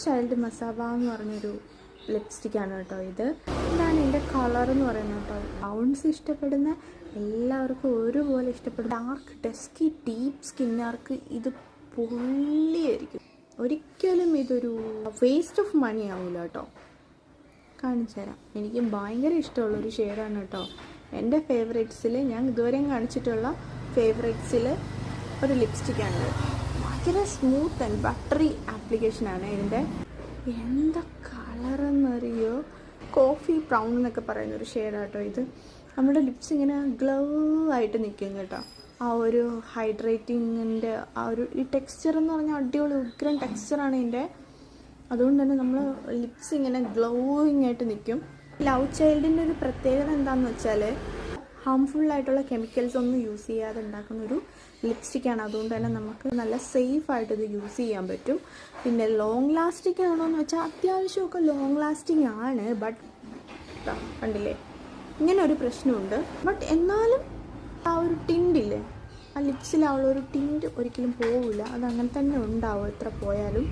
Child Masaba എന്ന് പറഞ്ഞൊരു ലിപ്സ്റ്റിക്കാണ് കേട്ടോ ഇത്. ഇതാണ് എൻ്റെ കളർ എന്ന് പറയുന്നത് കേട്ടോ. ബ്രൗൺസ് ഇഷ്ടപ്പെടുന്ന എല്ലാവർക്കും ഒരുപോലെ ഇഷ്ടപ്പെടും. ഡാർക്ക് ഡസ്കി ഡീപ്പ് സ്കിന്നുകാർക്ക് ഇത് പൊള്ളിയായിരിക്കും. ഒരിക്കലും ഇതൊരു വേസ്റ്റ് ഓഫ് മണി ആവില്ല കേട്ടോ. കാണിച്ചു തരാം. എനിക്ക് ഭയങ്കര ഇഷ്ടമുള്ളൊരു ഷെയ്ഡാണ് കേട്ടോ. എൻ്റെ ഫേവറേറ്റ്സിൽ, ഞാൻ ഇതുവരെയും കാണിച്ചിട്ടുള്ള ഫേവറേറ്റ്സിൽ ഒരു ലിപ്സ്റ്റിക്കാണ്. ഭയങ്കര സ്മൂത്ത് ആൻഡ് ബട്ടറി ആപ്ലിക്കേഷനാണ് ഇതിൻ്റെ. എന്താ കളറെന്നറിയോ, കോഫി ബ്രൗൺ എന്നൊക്കെ പറയുന്നൊരു ഷെയ്ഡാട്ടോ ഇത്. നമ്മുടെ ലിപ്സ് ഇങ്ങനെ ഗ്ലോ ആയിട്ട് നിൽക്കും കേട്ടോ. ആ ഒരു ഹൈഡ്രേറ്റിങ്ങിൻ്റെ ആ ഒരു ഈ ടെക്സ്ചർ എന്ന് പറഞ്ഞാൽ അടിപൊളി ഉഗ്രൻ ടെക്സ്ചറാണ് ഇതിൻ്റെ. അതുകൊണ്ട് തന്നെ നമ്മൾ ലിപ്സ് ഇങ്ങനെ ഗ്ലോയിങ് ആയിട്ട് നിൽക്കും. ലവ് ചൈൽഡിൻ്റെ ഒരു പ്രത്യേകത എന്താണെന്ന് വെച്ചാൽ ഹാംഫുള്ളായിട്ടുള്ള കെമിക്കൽസ് ഒന്നും യൂസ് ചെയ്യാതെ ഉണ്ടാക്കുന്നൊരു ലിപ്സ്റ്റിക്കാണ്. അതുകൊണ്ട് തന്നെ നമുക്ക് നല്ല സേഫായിട്ട് ഇത് യൂസ് ചെയ്യാൻ പറ്റും. പിന്നെ ലോങ് ലാസ്റ്റിംഗ് ആണോ എന്ന് വെച്ചാൽ അത്യാവശ്യമൊക്കെ ലോങ് ലാസ്റ്റിംഗ് ആണ്. ബട്ട് കണ്ടില്ലേ, ഇങ്ങനെ ഒരു പ്രശ്നമുണ്ട്. ബട്ട് എന്നാലും ആ ഒരു ടിൻറ്റില്ലേ, ആ ലിപ്സിലുള്ള ഒരു ടിൻറ്റ് ഒരിക്കലും പോവില്ല. അതങ്ങനെ തന്നെ ഉണ്ടാവും എത്ര പോയാലും.